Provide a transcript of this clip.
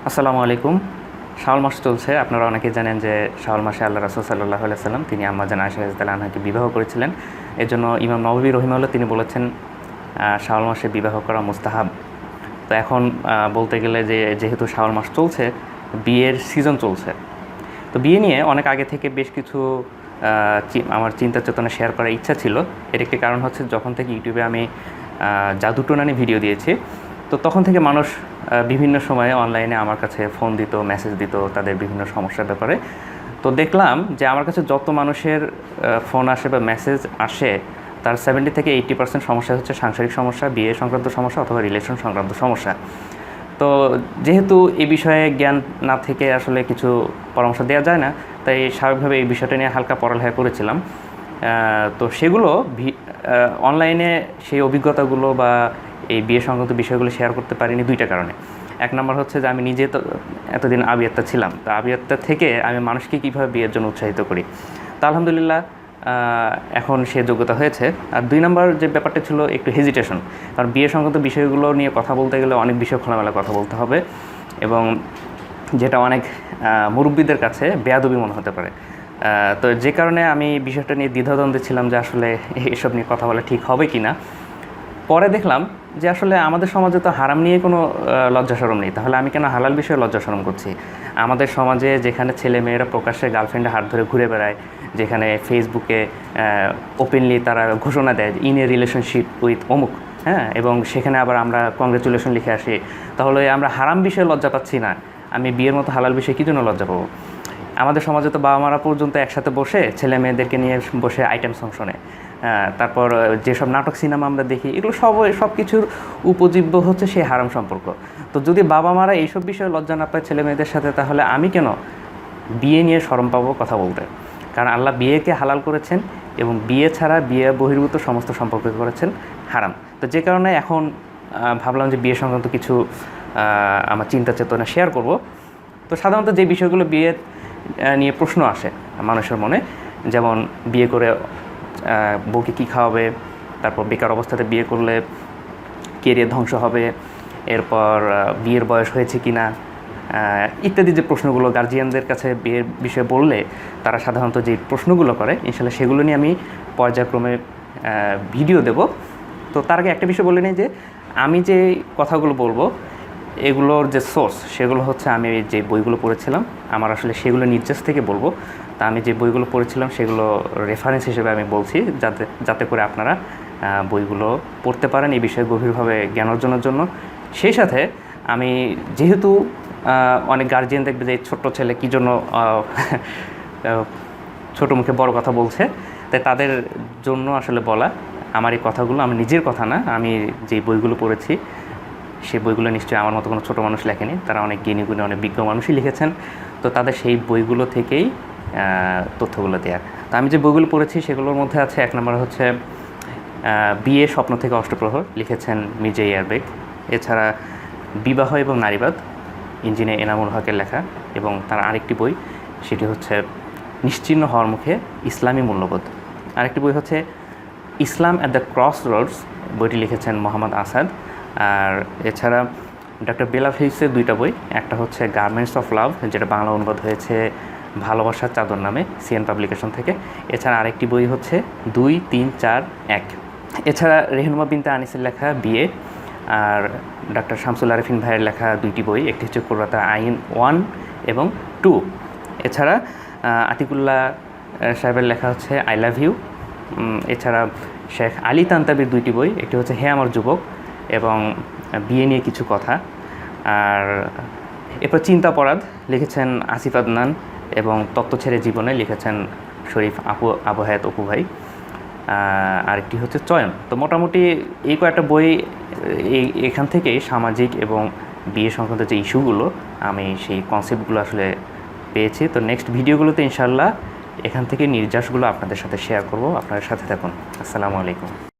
আসসালামু আলাইকুম। শাওয়াল মাস চলছে। আপনারা অনেকেই জানেন যে শাওয়াল মাসে আল্লাহ রাসূল সাল্লাল্লাহু আলাইহি ওয়াসাল্লাম তিনি আম্মা জান আয়েশা রাদিয়াল্লাহু আনহাকে বিবাহ করেছিলেন। এজন্য ইমাম নববী রহিমাহুল্লাহ তিনি বলেছেন শাওয়াল মাসে বিবাহ করা মুস্তাহাব। তো এখন বলতে গেলে যেহেতু শাওয়াল মাস চলছে, বিয়ের সিজন চলছে। তো বিয়ে নিয়ে অনেক আগে থেকে বেশ কিছু আমার চিন্তা চেতনা শেয়ার করার ইচ্ছা ছিল। এর একটি কারণ হচ্ছে যখন থেকে ইউটিউবে আমি জাদুটোনা নিয়ে ভিডিও দিয়েছি, তো তখন থেকে মানুষ বিভিন্ন সময়ে অনলাইনে আমার কাছে ফোন দিত, মেসেজ দিত তাদের বিভিন্ন সমস্যার ব্যাপারে। তো দেখলাম যে আমার কাছে যত মানুষের ফোন আসে বা মেসেজ আসে তার 70 থেকে 80% সমস্যা হচ্ছে সাংসারিক সমস্যা, বিয়ে সংক্রান্ত সমস্যা অথবা রিলেশন সংক্রান্ত সমস্যা। তো যেহেতু এই বিষয়ে জ্ঞান না থেকে আসলে কিছু পরামর্শ দেওয়া যায় না, তাই স্বাভাবিকভাবে এই বিষয়টা নিয়ে হালকা পড়ালেখা করেছিলাম। তো সেগুলো অনলাইনে সেই অভিজ্ঞতাগুলো বা এই বিয়ে সংক্রান্ত বিষয়গুলো শেয়ার করতে পারিনি দুইটা কারণে। এক নম্বর হচ্ছে যে আমি নিজে তো এতদিন আবিয়াত্তা ছিলাম, তো আবিয়াত্তা থেকে আমি মানুষকে কীভাবে বিয়ের জন্য উৎসাহিত করি, তা আলহামদুলিল্লাহ এখন সে যোগ্যতা হয়েছে। আর দুই নম্বর যে ব্যাপারটা ছিল একটু হেজিটেশন, কারণ বিয়ে সংক্রান্ত বিষয়গুলো নিয়ে কথা বলতে গেলে অনেক বিষয় খোলামেলা কথা বলতে হবে, এবং যেটা অনেক মুরব্বীদের কাছে বেয়াদবি মনে হতে পারে। তো যে কারণে আমি বিষয়টা নিয়ে দ্বিধাদ্বন্দ্বে ছিলাম যে আসলে এসব নিয়ে কথা বলা ঠিক হবে কি না। পরে দেখলাম যে আসলে আমাদের সমাজে তো হারাম নিয়ে কোনো লজ্জা শরম নেই, তাহলে আমি কেন হালাল বিষয়ে লজ্জা শরম করছি? আমাদের সমাজে যেখানে ছেলে মেয়েরা প্রকাশ্যে গার্লফ্রেন্ডের হাত ধরে ঘুরে বেড়ায়, যেখানে ফেসবুকে ওপেনলি তারা ঘোষণা দেয় ইন এ রিলেশনশিপ উইথ অমুক, হ্যাঁ, এবং সেখানে আবার আমরা কংগ্রেচুলেশন লিখে আসি, তাহলে আমরা হারাম বিষয়ে লজ্জা পাচ্ছি না, আমি বিয়ের মতো হালাল বিষয়ে কী জন্য লজ্জা পাবো? আমাদের সমাজে তো বাবা মারা পর্যন্ত একসাথে বসে ছেলে মেয়েদেরকে নিয়ে বসে আইটেম সং শোনে। তারপর যেসব নাটক সিনেমা আমরা দেখি, এগুলো সব কিছুর উপজীব্য হচ্ছে সেই হারাম সম্পর্ক। তো যদি বাবা মারা এইসব বিষয়ে লজ্জা না পায় ছেলে মেয়েদের সাথে, তাহলে আমি কেন বিয়ে নিয়ে শরম পাবো কথা বলতে? কারণ আল্লাহ বিয়েকে হালাল করেছেন এবং বিয়ে ছাড়া বিয়ে বহির্ভূত সমস্ত সম্পর্ক করেছেন হারাম। তো যে কারণে এখন ভাবলাম যে বিয়ে সংক্রান্ত কিছু আমার চিন্তা চেতনা শেয়ার করব। তো সাধারণত যে বিষয়গুলো বিয়ে নিয়ে প্রশ্ন আসে মানুষের মনে, যেমন বিয়ে করে বউকে কী খাওয়াবে, তারপর বেকার অবস্থাতে বিয়ে করলে কেরিয়ার ধ্বংস হবে, এরপর বিয়ের বয়স হয়েছে কি না, ইত্যাদি যে প্রশ্নগুলো গার্জিয়ানদের কাছে বিয়ের বিষয়ে বললে তারা সাধারণত যে প্রশ্নগুলো করে, ইনশাল্লাহ সেগুলো নিয়ে আমি পর্যায়ক্রমে ভিডিও দেব। তো তার আগে একটা বিষয় বলে নিই যে আমি যে কথাগুলো বলবো এগুলোর যে সোর্স সেগুলো হচ্ছে আমি যে বইগুলো পড়েছিলাম, আমার আসলে সেগুলো নির্যাস থেকে বলবো। তা আমি যে বইগুলো পড়েছিলাম সেগুলো রেফারেন্স হিসেবে আমি বলছি, যাতে করে আপনারা বইগুলো পড়তে পারেন এই বিষয়ে গভীরভাবে জ্ঞান অর্জনের জন্য। সেই সাথে আমি যেহেতু অনেক গার্জিয়ান দেখবে যে ছোট্ট ছেলে কী জন্য ছোটো মুখে বড় কথা বলছে, তাই তাদের জন্য আসলে বলা আমার এই কথাগুলো আমার নিজের কথা না, আমি যে বইগুলো পড়েছি সেই বইগুলো নিশ্চয়ই আমার মতো কোনো ছোটো মানুষ লেখেনি, তারা অনেক জ্ঞানী গুণী অনেক বিজ্ঞ মানুষই লিখেছেন। তো তাদের সেই বইগুলো থেকেই তথ্যগুলো দেওয়ার। তো আমি যে বইগুলো পড়েছি সেগুলোর মধ্যে আছে, এক নম্বর হচ্ছে বিয়ে স্বপ্ন থেকে অষ্টপ্রহর, লিখেছেন মির্জা ইয়ারবেক। এছাড়া বিবাহ এবং নারীবাদ, ইঞ্জিনিয়ার এনামুল হকের লেখা। এবং তার আরেকটি বই, সেটি হচ্ছে নিশ্চিহ্ন হওয়ার মুখে ইসলামী মূল্যবোধ। আরেকটি বই হচ্ছে ইসলাম অ্যাট দ্য ক্রস রোডস, বইটি লিখেছেন মোহাম্মদ আসাদ। আর এছাড়া ডক্টর বেলা ফিলিপসের দুইটা বই, একটা হচ্ছে গার্মেন্টস অফ লাভ, যেটা বাংলা অনুবাদ হয়েছে ভালোবাসার চাদর নামে, সিএন পাবলিকেশন থেকে। এছাড়া আরেকটি বই হচ্ছে 2, 3, 4, 1। এছাড়া রেহনুমা বিনতে আনিসের লেখা বিয়ে, আর ডক্টর শামসুল আরেফিন ভাইয়ের লেখা দুইটি বই, একটি হচ্ছে কুররাতা আইন 1 এবং 2। এছাড়া আতিকুল্লাহ সাহেবের লেখা হচ্ছে আই লাভ ইউ। এছাড়া শেখ আলী তান্তাবির দুইটি বই, একটি হচ্ছে হে আমার যুবক এবং বিয়ে নিয়ে কিছু কথা। আর এরপর চিন্তাপরাধ লিখেছেন আসিফ আদনান, এবং তত্ত্ব ছেড়ে জীবনে লিখেছেন শরীফ আবু হায়াত অপু ভাই। আরেকটি হচ্ছে চয়ন। তো মোটামুটি এই কয়েকটা বই, এখান থেকেই সামাজিক এবং বিয়ে সংক্রান্ত যে ইস্যুগুলো আমি সেই কনসেপ্টগুলো আসলে পেয়েছি। তো নেক্সট ভিডিওগুলোতে ইনশাল্লাহ এখান থেকে নির্যাসগুলো আপনাদের সাথে শেয়ার করব। আপনাদের সাথে থাকুন। আসসালামু আলাইকুম।